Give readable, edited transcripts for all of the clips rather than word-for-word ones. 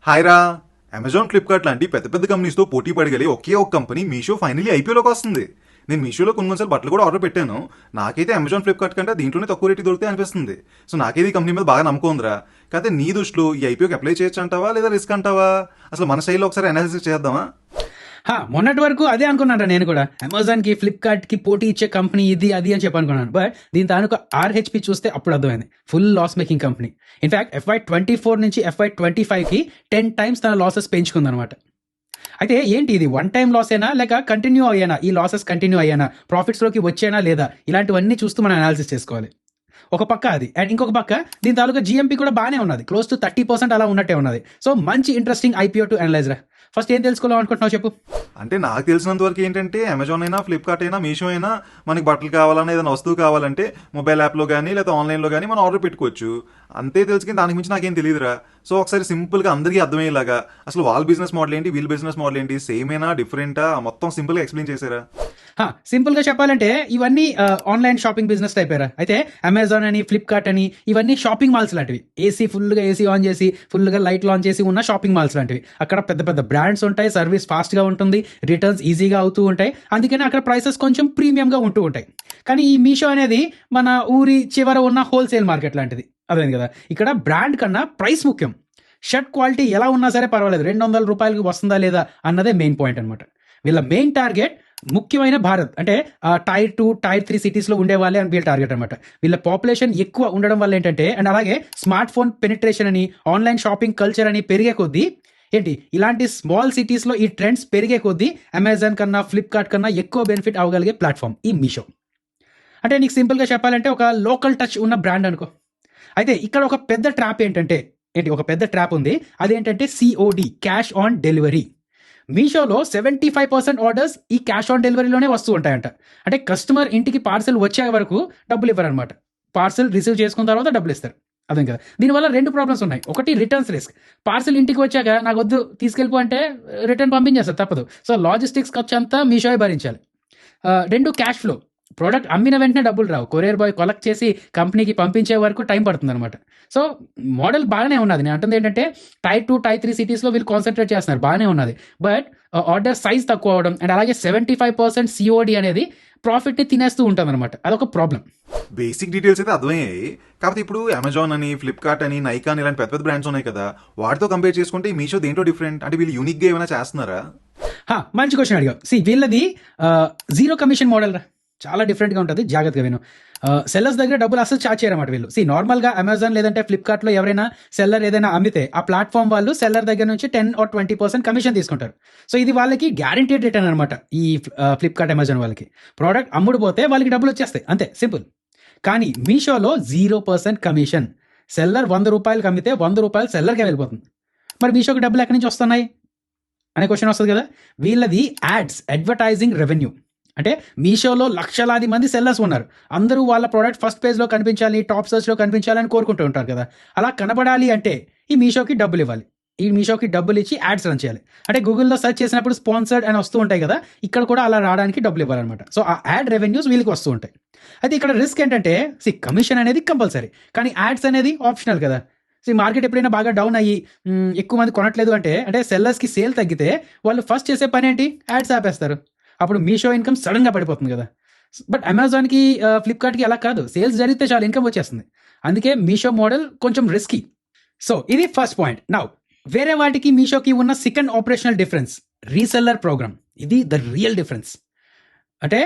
Hi రా. Amazon, Flipkart లాంటి పెద్ద పెద్ద కంపెనీస్తో పోటీ పడగలి ఒకే ఒక కంపెనీ మీషో ఫైనలీ ఐపీఓలోకి వస్తుంది. నేను మీషోలో కొన్నిసార్లు బట్టలు కూడా ఆర్డర్ పెట్టాను. నాకైతే అమెజాన్, ఫ్లిప్కార్ట్ కంటే దీంట్లోనే తక్కువ రేటు దొరికితే అనిపిస్తుంది. సో నాకైతే ఈ కంపెనీ మీద బాగా నమ్మకం ఉందిరా. కాకపోతే నీ దృష్టిలో ఈ ఐపీఓకి అప్లై చేయొచ్చు అంటావా లేదా రిస్క్ అంటావా? అసలు మన శైలిలో ఒకసారి అనాలిసిస్ చేద్దామా? మొన్నటి వరకు అదే అనుకున్నాను నేను కూడా. అమెజాన్కి, ఫ్లిప్కార్ట్కి పోటీ ఇచ్చే కంపెనీ ఇది అది అని చెప్పి అనుకున్నాను. బట్ దీని తాలూకా ఆర్హెచ్పి చూస్తే అప్పుడు అర్థమైంది, full loss making company. In fact FY24 నుంచి FY25కి 10 times తన లాసెస్ పెంచుకుందనమాట. అయితే ఏంటి ఇది, వన్ టైం లాస్ అయినా లేక కంటిన్యూ అయ్యానా, ఈ లాసెస్ కంటిన్యూ అయ్యానా, ప్రాఫిట్స్లోకి వచ్చేనా లేదా, ఇలాంటివన్నీ చూస్తూ మనం అనాలిసిస్ చేసుకోవాలి. ఒక పక్క అది, అండ్ ఇంకొక పక్క దీని తాలూకా GMP కూడా బాగానే ఉన్నది, క్లోజ్ టు 30% అలా ఉన్నట్టే ఉన్నది. సో మంచి ఇంట్రెస్టింగ్ IPO టు అనలైజ్ రా. ఫస్ట్ ఏం తెలుసుకోవాలనుకుంటున్నావు చెప్పు. అంటే నాకు తెలిసినంత వరకు ఏంటంటే అమెజాన్ అయినా, ఫ్లిప్కార్ట్ అయినా, మీషో అయినా మనకి బట్టలు కావాలన్నా ఏదైనా వస్తువు కావాలంటే మొబైల్ యాప్లో కానీ లేదా ఆన్లైన్లో కానీ మనం ఆర్డర్ పెట్టుకోవచ్చు. అంతే తెలుసు, కానీ దానికి మించి నాకేం తెలియదురా. సో ఒకసారి సింపుల్గా అందరికీ అర్థమయ్యేలాగా అసలు వాళ్ళ బిజినెస్ మోడల్ ఏంటి, వీళ్ళ బిజినెస్ మోడల్ ఏంటి, సేమేనా డిఫరెంటా, మొత్తం సింపుల్గా ఎక్స్ప్లెయిన్ చేశారా? సింపుల్గా చెప్పాలంటే ఇవన్నీ ఆన్లైన్ షాపింగ్ బిజినెస్ టైపేరా. అయితే అమెజాన్ అని, ఫ్లిప్కార్ట్ అని ఇవన్నీ షాపింగ్ మాల్స్ లాంటివి. ఫుల్గా ఏసీ ఆన్ చేసి, ఫుల్గా లైట్ ఆన్ చేసి ఉన్న షాపింగ్ మాల్స్ లాంటివి. అక్కడ పెద్ద పెద్ద బ్రాండ్స్ ఉంటాయి, సర్వీస్ ఫాస్ట్గా ఉంటుంది, రిటర్న్స్ ఈజీగా అవుతూ ఉంటాయి. అందుకని అక్కడ ప్రైసెస్ కొంచెం ప్రీమియంగా ఉంటూ ఉంటాయి. కానీ ఈ మీషో అనేది మన ఊరి చివర ఉన్న హోల్సేల్ మార్కెట్ లాంటిది. అదేంది కదా, ఇక్కడ బ్రాండ్ కన్నా ప్రైస్ ముఖ్యం. షర్ట్ క్వాలిటీ ఎలా ఉన్నా సరే పర్వాలేదు, 200 రూపాయలకి వస్తుందా లేదా అన్నదే మెయిన్ పాయింట్ అనమాట. వీళ్ళ మెయిన్ టార్గెట్ ముఖ్యమైన భారత్, అంటే Tier 2, Tier 3 సిటీస్లో ఉండే వాళ్ళే అని వీళ్ళ టార్గెట్ అనమాట. వీళ్ళ పాపులేషన్ ఎక్కువ ఉండడం వల్ల ఏంటంటే, అండ్ అలాగే స్మార్ట్ ఫోన్ పెనిట్రేషన్ అని, ఆన్లైన్ షాపింగ్ కల్చర్ అని పెరిగే కొద్దీ ఏంటి, ఇలాంటి స్మాల్ సిటీస్లో ఈ ట్రెండ్స్ పెరిగే కొద్దీ అమెజాన్ కన్నా, ఫ్లిప్కార్ట్ కన్నా ఎక్కువ బెనిఫిట్ అవ్వగలిగే ప్లాట్ఫామ్ ఈ మీషో. అంటే నీకు సింపుల్గా చెప్పాలంటే ఒక లోకల్ టచ్ ఉన్న బ్రాండ్ అనుకో. అయితే ఇక్కడ ఒక పెద్ద ట్రాప్ ఒక పెద్ద ట్రాప్ ఉంది. అదేంటంటే COD, క్యాష్ ఆన్ డెలివరీ. మీషోలో 75% ఆర్డర్స్ ఈ క్యాష్ ఆన్ డెలివరీలోనే వస్తూ ఉంటాయంట. అంటే కస్టమర్ ఇంటికి పార్సల్ వచ్చే వరకు డబ్బులు ఇవ్వరనమాట. పార్సల్ రిసీవ్ చేసుకున్న తర్వాత డబ్బులు ఇస్తారు. అదే కదా, దీనివల్ల 2 ప్రాబ్లమ్స్ ఉన్నాయి. ఒకటి రిటర్న్స్ రిస్క్. పార్సల్ ఇంటికి వచ్చాక నాకు వద్దు తీసుకెళ్ళిపో అంటే రిటర్న్ పంపించేస్తారు, తప్పదు. సో లాజిస్టిక్స్ ఖర్చు అంతా మీషోయే భరించాలి. 2 క్యాష్ ఫ్లో. ప్రోడక్ట్ అమ్మిన వెంటనే డబ్బులు రావు, కొరియర్ బాయ్ కలెక్ట్ చేసి కంపెనీకి పంపించే వరకు టైం పడుతుంది అనమాట. సో మోడల్ బాగానే ఉన్నది. నేను అంటుంది ఏంటంటే Tier 2, Tier 3 సిటీస్లో వీళ్ళు కాన్సన్ట్రేట్ చేస్తున్నారు, బాగానే ఉన్నది. బట్ ఆర్డర్ సైజ్ తక్కువ అవడం, అండ్ అలాగే 75% COD అనేది ప్రాఫిట్ని తినేస్తూ ఉంటుంది అనమాట. అదొక ప్రాబ్లం. బేసిక్ డీటెయిల్స్ అయితే అర్థమయ్యాయి. కాకపోతే ఇప్పుడు అమెజాన్ అని, ఫ్లిప్కార్ట్ అని, నైకాన్ ఇలాంటి పెద్ద పెద్ద బ్రాండ్స్ ఉన్నాయి కదా, వాటితో కంపేర్ చేసుకుంటే ఈ మీషో దేంట్లో డిఫరెంట్? అంటే వీళ్ళు యూనిక్గా ఏమైనా చేస్తున్నారా? మంచి క్వశ్చన్ అడిగావు. వీళ్ళది జీరో కమిషన్ మోడల్ రా, చాలా డిఫరెంట్గా ఉంటుంది. జాగ్రత్తగా విను. సెల్లర్స్ దగ్గర డబ్బులు అసలు చార్జ్ చేయరన్నమాట వీళ్ళు. నార్మల్గా అమెజాన్ లేదంటే ఫ్లిప్కార్ట్లో ఎవరైనా సెల్లర్ ఏదైనా అమ్మితే ఆ ప్లాట్ఫామ్ వాళ్ళు సెల్లర్ దగ్గర నుంచి 10 or 20% కమిషన్ తీసుకుంటారు. సో ఇది వాళ్ళకి గ్యారంటీడ్ రిటర్న్ అనమాట. ఈ ఫ్లిప్కార్ట్, అమెజాన్ వాళ్ళకి ప్రోడక్ట్ అమ్ముడు పోతే వాళ్ళకి డబ్బులు వచ్చేస్తాయి, అంతే సింపుల్. కానీ మీషోలో 0% కమిషన్. సెల్లర్ 100 రూపాయలకి అమ్మితే 100 రూపాయలు సెల్లర్కే వెళ్ళిపోతుంది. మరి మీషోకి డబ్బులు ఎక్కడి నుంచి వస్తున్నాయి అనే క్వశ్చన్ వస్తుంది కదా. వీళ్ళది యాడ్స్, అడ్వర్టైజింగ్ రెవెన్యూ. అంటే మీషోలో లక్షలాది మంది సెల్లర్స్ ఉన్నారు. అందరూ వాళ్ళ ప్రోడక్ట్ ఫస్ట్ పేజ్లో కనిపించాలి, టాప్ సర్చ్లో కనిపించాలని కోరుకుంటూ ఉంటారు కదా. అలా కనబడాలి అంటే ఈ మీషోకి డబ్బులు ఇవ్వాలి. ఈ మీషోకి డబ్బులు ఇచ్చి యాడ్స్ రన్ చేయాలి. అంటే గూగుల్లో సెర్చ్ చేసినప్పుడు స్పాన్సర్డ్ అని వస్తూ ఉంటాయి కదా, ఇక్కడ కూడా అలా రావడానికి డబ్బులు ఇవ్వాలన్నమాట. సో ఆ యాడ్ రెవెన్యూస్ వీళ్ళకి వస్తూ ఉంటాయి. అయితే ఇక్కడ రిస్క్ ఏంటంటే కమిషన్ అనేది కంపల్సరీ, కానీ యాడ్స్ అనేది ఆప్షనల్ కదా. మార్కెట్ ఎప్పుడైనా బాగా డౌన్ అయ్యి ఎక్కువ మంది కొనట్లేదు అంటే సెల్లర్స్కి సేల్ తగ్గితే వాళ్ళు ఫస్ట్ చేసే పని ఏంటి, యాడ్స్ ఆపేస్తారు. అప్పుడు మీషో ఇన్కమ్ సడన్గా పడిపోతుంది కదా. బట్ అమెజాన్కి, ఫ్లిప్కార్ట్కి అలా కాదు, సేల్స్ జరిగితే చాలా ఇన్కమ్ వచ్చేస్తుంది. అందుకే మీషో మోడల్ కొంచెం రిస్కీ. సో ఇది ఫస్ట్ పాయింట్. నౌ వేరే వాటికి మీషోకి ఉన్న second operational difference, reseller program. ఇది ద రియల్ డిఫరెన్స్. అంటే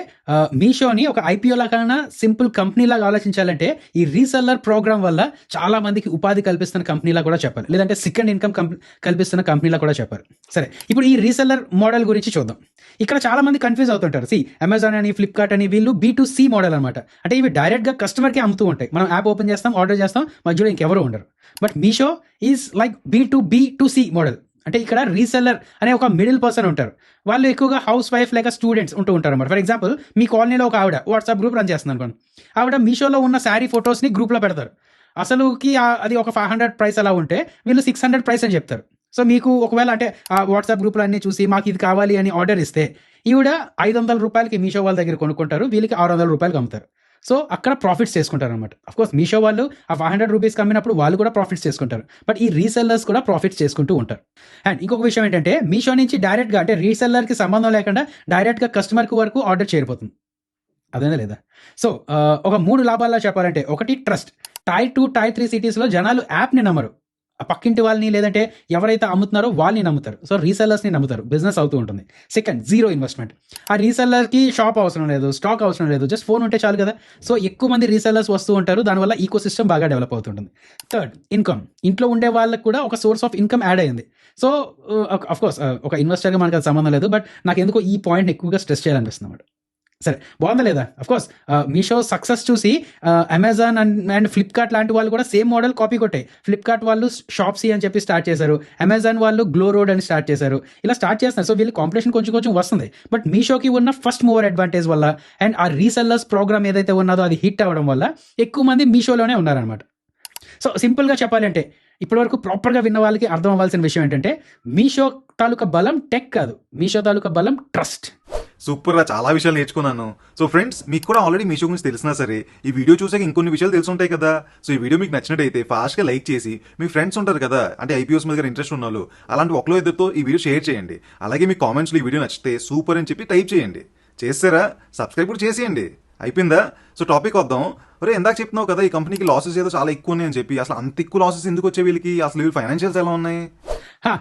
మీషోని ఒక IPO లాగా సింపుల్ కంపెనీలాగా ఆలోచించాలంటే ఈ రీసెల్లర్ ప్రోగ్రామ్ వల్ల చాలా మందికి ఉపాధి కల్పిస్తున్న కంపెనీలా కూడా చెప్పాలి, లేదంటే సెకండ్ ఇన్కమ్ కల్పిస్తున్న కంపెనీలా కూడా చెప్పాలి. సరే, ఇప్పుడు ఈ రీసెల్లర్ మోడల్ గురించి చూద్దాం. ఇక్కడ చాలా మంది కన్ఫ్యూజ్ అవుతుంటారు. అమెజాన్ అని, ఫ్లిప్కార్ట్ అని వీళ్ళు B2C మోడల్ అనమాట. అంటే ఇవి డైరెక్ట్గా కస్టమర్కే అమ్ముతూ ఉంటాయి. మనం యాప్ ఓపెన్ చేస్తాం, ఆర్డర్ చేస్తాం, మధ్యలో ఇంకెవరూ ఉండరు. But Meesho is like B2B2C model. అంటే ఇక్కడ రీసెల్లర్ అనే ఒక మిడిల్ పర్సన్ ఉంటారు. వాళ్ళు ఎక్కువగా హౌస్ వైఫ్ లేక స్టూడెంట్స్ ఉంటూ ఉంటారు అన్నమాట. ఫర్ ఎగ్జాంపుల్, మీ కాలనీలో ఒక ఆవిడ వాట్సాప్ గ్రూప్ రన్ చేస్తుంది అనుకోండి. ఆవిడ మీషోలో ఉన్న శారీ ఫొటోస్ని గ్రూప్లో పెడతారు. అసలుకి అది ఒక 500 ప్రైస్ అలా ఉంటే వీళ్ళు 600 ప్రైస్ అని చెప్తారు. సో మీకు ఒకవేళ అంటే ఆ వాట్సాప్ గ్రూప్లో అన్నీ చూసి మాకు ఇది కావాలి అని ఆర్డర్ ఇస్తే ఈవిడ 500 రూపాయలకి మీషో వాళ్ళ దగ్గర కొనుక్కుంటారు, వీళ్ళకి 600 రూపాయలకి అమ్ముతారు. సో అక్కడ ప్రాఫిట్స్ చేసుకుంటారు అనమాట. కోర్స్ మీషో వాళ్ళు ఆ 500 రూపీస్కి అమ్మినప్పుడు వాళ్ళు కూడా ప్రాఫిట్స్ చేసుకుంటారు, బట్ ఈ రీసెల్లర్స్ కూడా ప్రాఫిట్స్ చేసుకుంటూ ఉంటారు. అండ్ ఇంకొక విషయం ఏంటంటే మీషో నుంచి డైరెక్ట్గా అంటే రీసెల్లర్కి సంబంధం లేకుండా డైరెక్ట్గా కస్టమర్కి వరకు ఆర్డర్ చేరిపోతుంది. అదేనా లేదా? సో ఒక 3 లాభాల్లో చెప్పాలంటే, ఒకటి ట్రస్ట్. టైర్ 2, టైర్ 3 సిటీస్లో జనాలు యాప్ని నమ్మరు, ఆ పక్కింటి వాళ్ళని లేదంటే ఎవరైతే అమ్ముతున్నారో వాళ్ళని నమ్ముతారు. సో రీసెల్లర్స్ని నమ్ముతారు, బిజినెస్ అవుతూ ఉంటుంది. Second, zero investment. ఆ రీసెల్లర్కి షాప్ అవసరం లేదు, స్టాక్ అవసరం లేదు, జస్ట్ ఫోన్ ఉంటే చాలు కదా. సో ఎక్కువ మంది రీసెల్లర్స్ వస్తూ ఉంటారు, దానివల్ల ఈకో సిస్టమ్ బాగా డెవలప్ అవుతుంటుంది. Third, income. ఇంట్లో ఉండే వాళ్ళకి కూడా ఒక సోర్స్ ఆఫ్ ఇన్కమ్ యాడ్ అయ్యింది. సో కోర్స్ ఒక ఇన్వెస్టర్గా మనకు అది సంబంధం లేదు, బట్ నాకు ఎందుకో ఈ పాయింట్ ఎక్కువగా స్ట్రెస్ చేయాలనిపిస్తుంది అన్నమాట. సరే, బాగుందా లేదా? కోర్స్ మీషో సక్సెస్ చూసి అమెజాన్ అండ్ ఫ్లిప్కార్ట్ లాంటి వాళ్ళు కూడా సేమ్ మోడల్ కాపీ కొట్టాయి. ఫ్లిప్కార్ట్ వాళ్ళు షాప్సీ అని చెప్పి స్టార్ట్ చేశారు, అమెజాన్ వాళ్ళు గ్లో రోడ్ అని స్టార్ట్ చేశారు, ఇలా స్టార్ట్ చేస్తున్నారు. సో వీళ్ళు కాంపిటీషన్ కొంచెం వస్తుంది, బట్ మీషోకి ఉన్న ఫస్ట్ మూవర్ అడ్వాంటేజ్ వల్ల అండ్ ఆ రీసెల్లర్స్ ప్రోగ్రామ్ ఏదైతే ఉన్నదో అది హిట్ అవ్వడం వల్ల ఎక్కువ మంది మీషోలోనే ఉన్నారనమాట. సో సింపుల్గా చెప్పాలంటే, ఇప్పటివరకు ప్రాపర్గా విన్న వాళ్ళకి అర్థం అవ్వాల్సిన విషయం ఏంటంటే, మీషో తాలూకా బలం టెక్ కాదు, మీషో తాలూకా బలం ట్రస్ట్. సూపర్గా చాలా విషయాలు నేర్చుకున్నాను. సో ఫ్రెండ్స్, మీకు కూడా ఆల్రెడీ మీషో గురించి తెలిసినా సరే ఈ వీడియో చూసాక ఇంకొన్ని విషయాలు తెలుసుంటాయి కదా. సో ఈ వీడియో మీకు నచ్చినట్టయితే ఫాస్ట్గా లైక్ చేసి మీ ఫ్రెండ్స్ ఉంటారు కదా, అంటే ఐపీఓస్ మీద ఇంట్రెస్ట్ ఉన్న వాళ్ళు, అలాంటి ఒకలో ఇద్దరితో ఈ వీడియో షేర్ చేయండి. అలాగే మీ కామెంట్స్లో ఈ వీడియో నచ్చితే సూపర్ అని చెప్పి టైప్ చేయండి. చేస్తారా? సబ్స్క్రైబ్ కూడా చేసేయండి. అయిపోయిందా? సో టాపిక్ వద్దాం. ఒరే, ఇందాక చెప్తున్నావు కదా ఈ కంపెనీకి లాసెస్ ఏదో చాలా ఎక్కువ ఉన్నాయని చెప్పి, అసలు అంత ఎక్కువ లాసెస్ ఎందుకు వచ్చే వీళ్ళకి? అసలు వీళ్ళు ఫైనాన్షియల్స్ ఎలా ఉన్నాయి?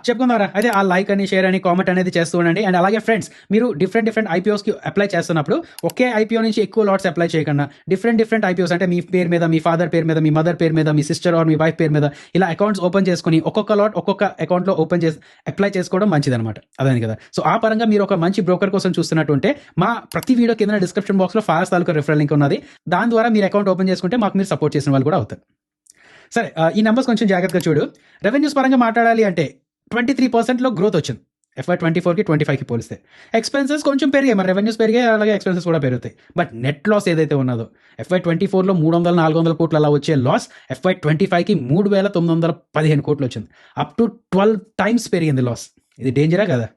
చెప్పుకుందారా? అయితే ఆ లైక్ అని, షేర్ అని, కామెంట్ అనేది చేస్తూ ఉండండి. అండ్ అలాగే ఫ్రెండ్స్, మీరు డిఫరెంట్ ఐపీఓస్కి అప్లై చేస్తున్నప్పుడు ఒకే ఐపీఓ నుంచి ఎక్కువ లాట్స్ అప్లై చేయకుండా డిఫరెంట్ ఐపీఓస్, అంటే మీ పేరు మీద, మీ ఫాదర్ పేరు మీద, మీ మదర్ పేరు మీద, మీ సిస్టర్ ఆర్ మీ వైఫ్ పేరు మీద ఇలా అకౌంట్స్ ఓపెన్ చేసుకుని ఒక్కొక్క లాట్ ఒక్కొక్క అకౌంట్లో ఓపెన్ చేసి అప్లై చేసుకోవడం మంచిదన్నమాట. అదే కదా. సో ఆ పరంగా మీరు ఒక మంచి బ్రోకర్ కోసం చూస్తున్నట్టుంటే మా ప్రతి వీడియో కింద డిస్క్రిప్షన్ బాక్స్లో ఫారెస్ట్ తాలూకా రిఫరల్ లింక్ ఉన్నది. దాని ద్వారా మీరు అకౌంట్ ఓపెన్ చేసుకుంటే మాకు మీరు సపోర్ట్ చేసిన వాళ్ళు కూడా అవుతారు. సరే, ఈ నెంబర్స్ కొంచెం జాగ్రత్తగా చూడు. రెవెన్యూస్ పరంగా మాట్లాడాలి అంటే 23%లో గ్రోత్ వచ్చింది FY24కి 25కి పోలిస్తే. ఎక్స్పెన్సెస్ కొంచెం పెరిగాయి, మరి రెవెన్యూస్ పెరిగాయి, అలాగే ఎక్స్పెన్సెస్ కూడా పెరుగుతాయి. బట్ నెట్ లాస్ ఏదైతే ఉన్నదో FY24లో 300-400 కోట్లు అలా వచ్చే లాస్ FY25కి 3,915 కోట్లు వచ్చింది. అప్ టు 12 టైమ్స్ పెరిగింది లాస్. ఇది డేంజరా కదా?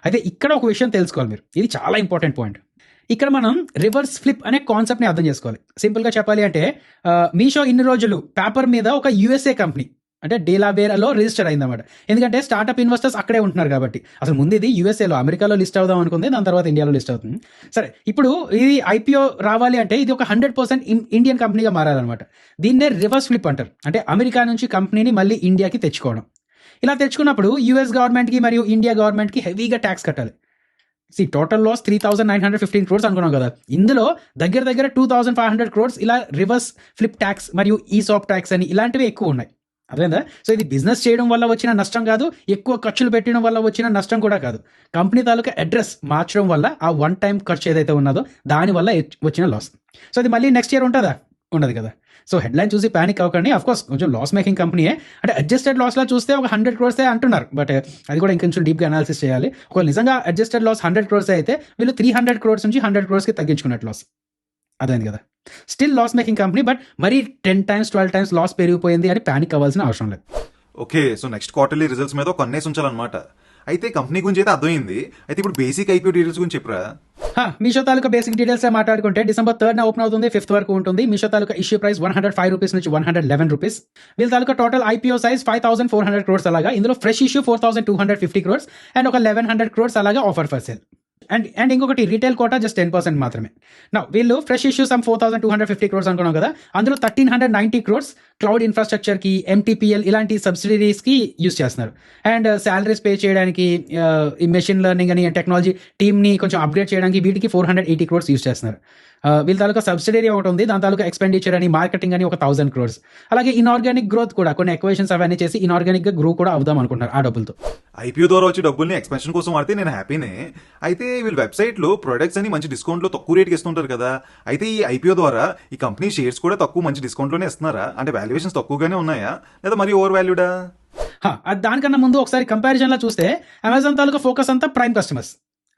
అయితే ఇక్కడ ఒక విషయం తెలుసుకోవాలి మీరు, ఇది చాలా ఇంపార్టెంట్ పాయింట్. ఇక్కడ మనం రివర్స్ ఫ్లిప్ అనే కాన్సెప్ట్ని అర్థం చేసుకోవాలి. సింపుల్గా చెప్పాలి అంటే, మీషో ఇన్ని రోజులు పేపర్ మీద ఒక యుఎస్ఏ కంపెనీ అంటే డేలావేర్లో రిజిస్టర్ అయిందన్నమాట. ఎందుకంటే స్టార్ట్అప్ ఇన్వెస్టర్స్ అక్కడే ఉంటున్నారు కాబట్టి. అసలు ముందు ఇది యూఎస్ఏలో, అమెరికాలో లిస్ట్ అవుదాం అనుకుంది, దాని తర్వాత ఇండియాలో లిస్ట్ అవుతుంది. సరే, ఇప్పుడు ఇది ఐపీఓ రావాలి అంటే ఇది ఒక 100% ఇండియన్ కంపెనీగా మారాలన్నమాట. దీన్నే రివర్స్ ఫ్లిప్ అంటారు. అంటే అమెరికా నుంచి కంపెనీని మళ్ళీ ఇండియాకి తెచ్చుకోవడం. ఇలా తెచ్చుకున్నప్పుడు యూఎస్ గవర్నమెంట్కి మరియు ఇండియా గవర్నమెంట్కి హెవీగా ట్యాక్స్ కట్టాలి. టోటల్ లాస్ 3,915 crores అనుకున్నాం కదా, ఇందులో దగ్గర 2,500 crores ఇలా రివర్స్ ఫ్లిప్ ట్యాక్స్ మరియు ఈసాప్ ట్యాక్స్ అని ఇలాంటివి ఎక్కువ ఉన్నాయి. అదేందా? సో ఇది బిజినెస్ చేయడం వల్ల వచ్చిన నష్టం కాదు, ఎక్కువ ఖర్చులు పెట్టడం వల్ల వచ్చిన నష్టం కూడా కాదు. కంపెనీ తాలూకా అడ్రస్ మార్చడం వల్ల ఆ వన్ టైం ఖర్చు ఏదైతే ఉన్నదో దానివల్ల వచ్చిన లాస్. సో అది మళ్ళీ నెక్స్ట్ ఇయర్ ఉంటుందా? ఉండదు కదా. సో హెడ్లైన్ చూసి ప్యానిక్ అవ్వకండి. అఫ్కోర్స్ కొంచెం లాస్ మేకింగ్ కంపెనీయే, అంటే అడ్జస్టెడ్ లాస్లా చూస్తే ఒక 100 crores అంటున్నారు, బట్ అది కూడా ఇంకొంచెం డీప్గా అనాలిసిస్ చేయాలి. ఒకవేళ నిజంగా అడ్జస్టెడ్ లాస్ 100 crores అయితే వీళ్ళు 300 crores నుంచి 100 crores తగ్గించుకున్నట్టు లాస్. అదేంది కదా. Still loss making company, but మరీ 10 times 12 times లాస్ పెరిగిపోయింది అని ప్యానిక్ అవ్వాల్సిన అవసరం లేదు. Okay, so next quarterly results మీద ఒక కన్నేసి ఉంచాలన్నమాట. అయితే కంపెనీ గురించి అయితే అర్థమైంది. అయితే ఇప్పుడు బేసిక్ ఐపీఓ డీటెయిల్స్ గురించి చెప్పరా? మీషో తాలూకా బేసిక్ డీటెయిల్స్ మాట్లాడుకుంటే December 3rd ఓపెన్ అవుతుంది, 5th వరకు ఉంటుంది. మీషో తాలూకా ఇష్యూ ప్రైస్ 105 రూపీస్ నుంచి 111 రూపీస్. వీళ్ళ తాలూకా టోటల్ ఐపీఓ సైజ్ 5,400 crores అలాగా. ఇందులో ఫ్రెష్ ఇష్యూ 4,250 crores అండ్ ఒక 1,100 crores అలాగా ఆఫర్ ఫర్ సేల్. అండ్ ఇంకొకటి రీటైల్ కోటా జస్ట్ 10% మాత్రమే. నా వీళ్ళు ఫ్రెష్ ఇష్యూ సమ్ 4,250 crores అనుకున్నాం కదా, అందులో 1,390 crores క్లౌడ్ ఇన్ఫ్రాస్ట్రక్చర్కి, MTPL ఇలాంటి సబ్సిడరీస్కి యూస్ చేస్తున్నారు. అండ్ శాలరీస్ పే చేయడానికి, ఈ మెషిన్ లెర్నింగ్ అని టెక్నాలజీ టీమ్ని కొంచెం అప్గ్రేడ్ చేయడానికి వీటికి 480 crores యూస్ చేస్తున్నారు. వీళ్ళ తాలూకా సబ్సిడరీ ఒకటి ఉంది, దాని తాలూకా ఎక్స్పెండిచర్ అని, మార్కెటింగ్ అని ఒక 1,000 crores. అలాగే ఇన్ఆర్గానిక్ గ్రోత్ కూడా, కొన్ని ఎక్వేషన్స్ అవన్నీ చేసి ఇన్ఆర్గానిక్గా గ్రో కూడా అవుదాం అనుకుంటున్నారు ఆ డబ్బులతో. ఐపీఓ ద్వారా వచ్చే డబ్బుల్ని ఎక్స్పెన్షన్ కోసం వాడితే నేను హ్యాపీనే. అయితే వీళ్ళ వెబ్సైట్లో ప్రొడక్ట్స్ అని మంచి డిస్కౌంట్లో తక్కువ రేట్కి ఇస్తుంటారు కదా. అయితే ఈ ఐపీఓ ద్వారా ఈ కంపెనీ షేర్స్ కూడా తక్కువ మంచి డిస్కౌంట్లోనే ఇస్తున్నారా? అంటే వాల్యుయేషన్స్ తక్కువగానే ఉన్నాయా, లేదా మరి ఓవర్ వాల్యూడా? దానికన్నా ముందు ఒకసారి కంపారిజన్లో చూస్తే అమెజాన్ తాలూకా ఫోకస్ అంతా ప్రైమ్ కస్టమర్స్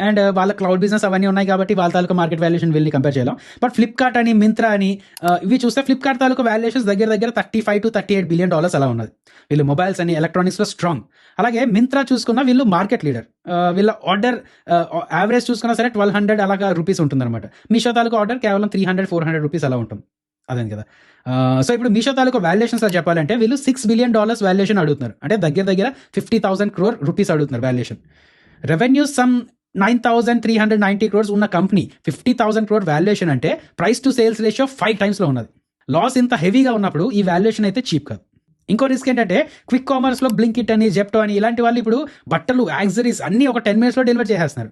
అండ్ వాళ్ళ క్లౌడ్ బిజినెస్ అవన్నీ ఉన్నాయి కాబట్టి వాళ్ళ తాలూకా మార్కెట్ వాల్యుయేషన్ వీళ్ళని కంపేర్ చేయలేం. బట్ ఫ్లిప్కార్ట్ అని, మింత్రా అని ఇవి చూస్తే ఫ్లిప్కార్ట్ తాలూకా వాల్యుయేషన్స్ దగ్గర $35 to $38 బిలియన్ అలా ఉన్నది. వీళ్ళు మొబైల్స్ అని, ఎలక్ట్రానిక్స్లో స్ట్రాంగ్. అలాగే మింత్రా చూసుకున్నా వీళ్ళు మార్కెట్ లీడర్. వీళ్ళ ఆర్డర్ యావరేజ్ చూసుకున్నా సరే 1200 అలాగా రూపీస్ ఉంటుందన్నమాట. మీషో తాలూకా ఆర్డర్ కేవలం 300-400 రూపీస్ అలా ఉంటుంది. అదే కదా. సో ఇప్పుడు మీషో తాలూకా వాల్యుయేషన్స్ చెప్పాలంటే వీళ్ళు $6 బిలియన్ వాల్యుయేషన్ అడుగుతున్నారు. అంటే దగ్గర 50,000 crore రూపీస్ అడుగుతున్నారు వాల్యుయేషన్. రెవెన్యూ సమ్ 9,390 crores ఉన్న కంపెనీ 50,000 crore వాల్యుయేషన్ అంటే price to sales ratio 5 times లో ఉన్నది. లాస్ ఇంత హెవీగా ఉన్నప్పుడు ఈ వాల్యుయేషన్ అయితే చీప్ కాదు. ఇంకో రిస్క్ ఏంటంటే క్విక్ కామర్స్లో బ్లింకిట్ అని, జెప్టో అని ఇలాంటి వాళ్ళు ఇప్పుడు బట్టలు, యాక్సరీస్ అన్నీ ఒక 10 minutesలో డెలివర్ చేసేస్తున్నారు.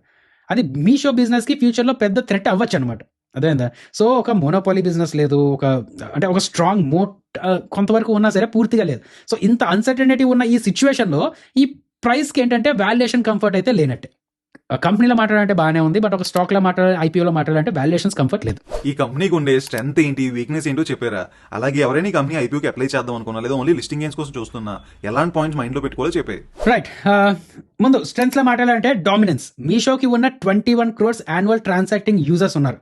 అది మీషో బిజినెస్కి ఫ్యూచర్లో పెద్ద థ్రెట్ అవ్వచ్చు అనమాట. అదేందా. సో ఒక మోనోపాలీ బిజినెస్ లేదు, ఒక స్ట్రాంగ్ మోట్ కొంతవరకు ఉన్నా సరే పూర్తిగా లేదు. సో ఇంత అన్సర్టనిటీ ఉన్న ఈ సిచ్యువేషన్లో ఈ ప్రైస్కి ఏంటంటే వాల్యుయేషన్ కంఫర్ట్ అయితే లేనట్టే. కంపెనీలో మాట్లాడాలంటే బాగానే ఉంది, బట్ ఒక స్టాక్లో ఐపీఓలో మాట్లాడాలంటే వాల్యుయేషన్స్ కంఫర్ట్ లేదు. ఈ కంపెనీకి ఉండే స్ట్రెంత్ ఏంటి, వీక్నెస్ ఏంటో చెప్పారా? అలాగే ఎవరైనా ఈ కంపెనీ ఐపీఓకి అప్లై చేద్దాం అనుకున్నా, లేదా ఓన్లీ లిస్టింగ్ గేమ్స్ కోసం చూస్తున్నా, ఎలాంటి పాయింట్స్ మైండ్లో పెట్టుకోవాలో చెప్పే. రైట్. ముందు స్ట్రెంత్స్లో మాట్లాడాలంటే డామినెన్స్. మీషోకి ఉన్న 21 crores యాన్యువల్ ట్రాన్సాక్టింగ్ యూజర్స్ ఉన్నారు.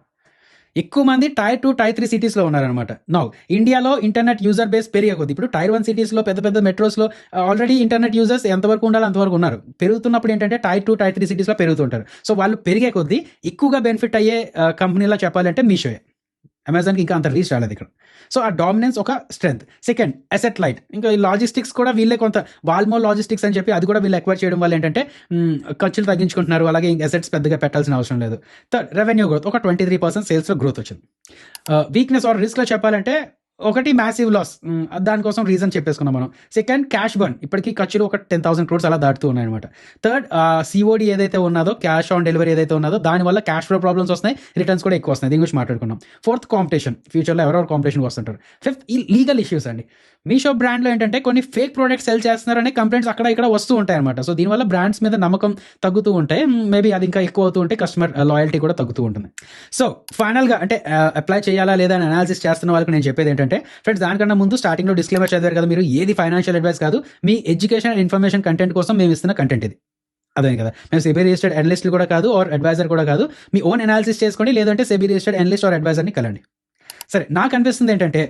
ఎక్కువ మంది Tier 2, Tier 3 సిటీస్లో ఉన్నారనమాట. నౌ ఇండియాలో ఇంటర్నెట్ యూజర్ బేస్ పెరిగే కొద్ది ఇప్పుడు Tier 1 సిటీస్లో, పెద్ద మెట్రోస్లో ఆల్రెడీ ఇంటర్నెట్ యూజర్స్ ఎంతవరకు ఉండాలో అంతవరకు ఉన్నారు. పెరుగుతున్నప్పుడు ఏంటంటే Tier 2, Tier 3 సిటీస్లో పెరుగుతుంటారు. సో వాళ్ళు పెరిగే కొద్దీ ఎక్కువగా బెనిఫిట్ అయ్యే కంపెనీలా చెప్పాలంటే మీషోయే. అమెజాన్కి ఇంకా అంత రీచ్ రాలేదు ఇక్కడ. సో ఆ డామినెన్స్ ఒక స్ట్రెంత్. Second, asset light. ఇంకా ఈ లాజిస్టిక్స్ కూడా వీళ్ళే కొంత వాల్మో లాజిస్టిక్స్ అని చెప్పి అది కూడా వీళ్ళు ఎక్వైర్ చేయడం వల్ల ఏంటంటే ఖర్చులు తగ్గించుకుంటున్నారు. అలాగే అసెట్స్ పెద్దగా పెట్టాల్సిన అవసరం లేదు. Third, revenue growth. ఒక 23% సేల్స్లో గ్రోత్ వచ్చింది. వీక్నెస్ ఆర్ రిస్క్లో చెప్పాలంటే ఒకటి మ్యాసివ్ లాస్, దానికోసం రీజన్ చెప్పేసుకున్నాం మనం. Second, cash burn. ఇప్పటికీ ఖర్చులు ఒక 10,000 crores అలా దాటుతూ ఉన్నాయన్నమాట. థర్డ్, సిఓడి ఏదైతే ఉన్నదో, క్యాష్ ఆన్ డెలివరీ ఏదైతే ఉన్నదో, దానివల్ల క్యాష్ ఫ్లో ప్రాబ్లమ్స్ వస్తున్నాయి, రిటర్న్స్ కూడా ఎక్కువ వస్తున్నాయి. దీని గురించి మాట్లాడుకున్నాం. Fourth, competition. ఫ్యూచర్లో ఎవరెవరు కాంపిటీషన్కి వస్తుంటారు. ఫిఫ్త్, ఈ లీగల్ ఇష్యూస్ అండి. మీషో బ్రాండ్లో ఏంటంటే కొన్ని ఫేక్ ప్రోడక్ట్స్ సెల్ చేస్తున్నారనే కంప్లైంట్స్ అక్కడ ఇక్కడ వస్తూ ఉంటాయి అనమాట. సో దీనివల్ల బ్రాండ్స్ మీద నమ్మకం తగ్గుతూ ఉంటాయి. మేబీ అది ఇంకా ఎక్కువ అవుతూ ఉంటే కస్టమర్ లాయల్టీ కూడా తగ్గుతూ ఉంటుంది. సో ఫైనల్గా అంటే అప్లై చేయాలా లేదా అని అనాలిసిస్ చేస్తున్న వాళ్ళకి నేను చెప్పేది ఏంటంటే, ఫ్రెండ్స్ దానికన్నా ముందు స్టార్టింగ్లో డిస్క్లైమర్ చదివారు కదా మీరు, ఏది ఫైనాన్షియల్ అడ్వైస్ కాదు, మీ ఎడ్యుకేషన్ అండ్ ఇన్ఫర్మేషన్ కంటెంట్ కోసం మేము ఇస్తున్న కంటెంట్ ఇది. అదే కదా, మేము సెబీ రిజిస్టర్డ్ అనలిస్ట్ కూడా కాదు, ఆర్ అడ్వైజర్ కూడా కాదు. మీ ఓన్ అనాలిసిస్ చేసుకోండి, లేదంటే సెబీ రిజిస్టర్డ్ అనలిస్ట్ ఆర్ అడ్వైజర్ని కలండి. సరే, నాకు అనిపిస్తుంది ఏంటంటే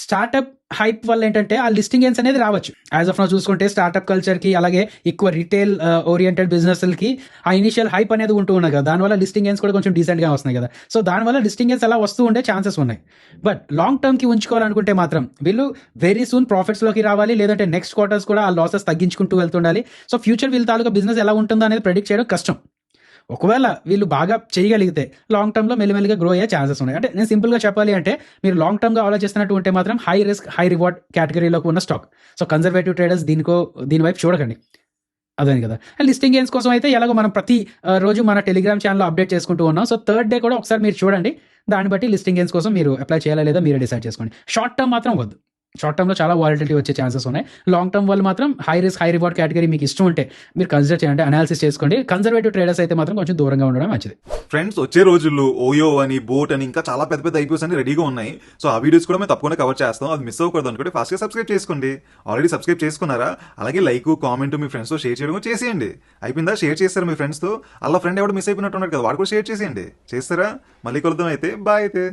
స్టార్టప్ హైప్ వల్ల ఏంటంటే ఆ లిస్టింగ్ గెయిన్స్ అనేది రావచ్చు. యాజ్ ఆఫ్ నౌ చూసుకుంటే స్టార్టప్ కల్చర్కి, అలాగే ఎక్కువ రిటైల్ ఓరియంటెడ్ బిజినెస్లకి ఆ ఇనిషియల్ హైప్ అనేది ఉంటూ ఉన్నాయి కదా, దానివల్ల లిస్టింగ్ గెయిన్స్ కూడా కొంచెం డీసెంట్గా వస్తున్నాయి కదా. సో దానివల్ల లిస్టింగ్ గెయిన్స్ అలా వస్తూ ఉండే ఛాన్సెస్ ఉన్నాయి. బట్ లాంగ్ టర్మ్కి ఉంచుకోవాలనుకుంటే మాత్రం వీళ్ళు వెరీ సూన్ ప్రాఫిట్స్లోకి రావాలి, లేదంటే నెక్స్ట్ క్వార్టర్స్ కూడా ఆ లాసెస్ తగ్గించుకుంటూ వెళ్తుండాలి. సో ఫ్యూచర్ వీళ్ళ తాలూకా బిజినెస్ ఎలా ఉంటుందో అనేది ప్రెడిక్ట్ చేయడం కష్టం. ఒకవేళ వీళ్ళు బాగా చేయగలిగితే లాంగ్ టర్మ్లో మెల్లిమెల్లిగా గ్రో అయ్యే ఛాన్సెస్ ఉన్నాయి. అంటే నేను సింపుల్గా చెప్పాలి అంటే, మీరు లాంగ్ టర్మ్గా ఆలోచిస్తున్నట్టు ఉంటే మాత్రం హై రిస్క్ హై రివార్డ్ కేటగిరీలోకి ఉన్న స్టాక్. సో కన్జర్వేటివ్ ట్రేడర్స్ దీని వైపు చూడకండి. అదే కదా. లిస్టింగ్ గెయిన్స్ కోసం అయితే ఎలాగో మనం ప్రతి రోజు మన టెలిగ్రామ్ ఛానల్లో అప్డేట్ చేసుకుంటూ ఉన్నాం. సో థర్డ్ డే కూడా ఒకసారి మీరు చూడండి, దాన్ని బట్టి లిస్టింగ్ గెయిన్స్ కోసం మీరు అప్లై చేయాలా లేదా మీరే డిసైడ్ చేసుకోండి. షార్ట్ టర్మ్ మాత్రం వద్దు. షార్ట్ టర్మ్లో చాలా వాలిడిటీ వచ్చే ఛాన్సెస్ ఉన్నాయి. లాంగ్ టర్మ్ వాళ్ళు మాత్రం high risk high reward category మీకు ఇష్టం ఉంటే మీరు కన్సిడర్ చేయండి, అనాలిసిస్ చేసుకోండి. కన్జర్వేటివ్ ట్రేడర్స్ అయితే మాత్రం కొంచెం దూరంగా ఉండడం మంచిది. ఫ్రెండ్స్, వచ్చే రోజుల్లో ఓయో అని, బోట్ అని, ఇంకా చాలా పెద్ద ఐపీఓస్ అని రెడీగా ఉన్నాయి. సో ఆ వీడియోస్ కూడా మేము తప్పకుండా కవర్ చేస్తాం. అది మిస్ అవ్వకూడదు అనుకుంటే ఫాస్ట్గా సబ్స్క్రైబ్ చేసుకోండి. ఆల్రెడీ సబ్స్క్రైబ్ చేసుకున్నారా? అలాగే లైక్, కామెంట్ మీ ఫ్రెండ్స్తో షేర్ చేయడం చేసేయండి. అయిపోయిందా? షేర్ చేస్తారా మీ ఫ్రెండ్స్తో? అలా ఫ్రెండ్ ఎవరు మిస్ అయిపోయినట్టు ఉన్నారు కదా, వాడు కూడా షేర్ చేసేయండి. చేస్తారా? మళ్ళీ కలుద్దాం అయితే. బాయ్ అయితే.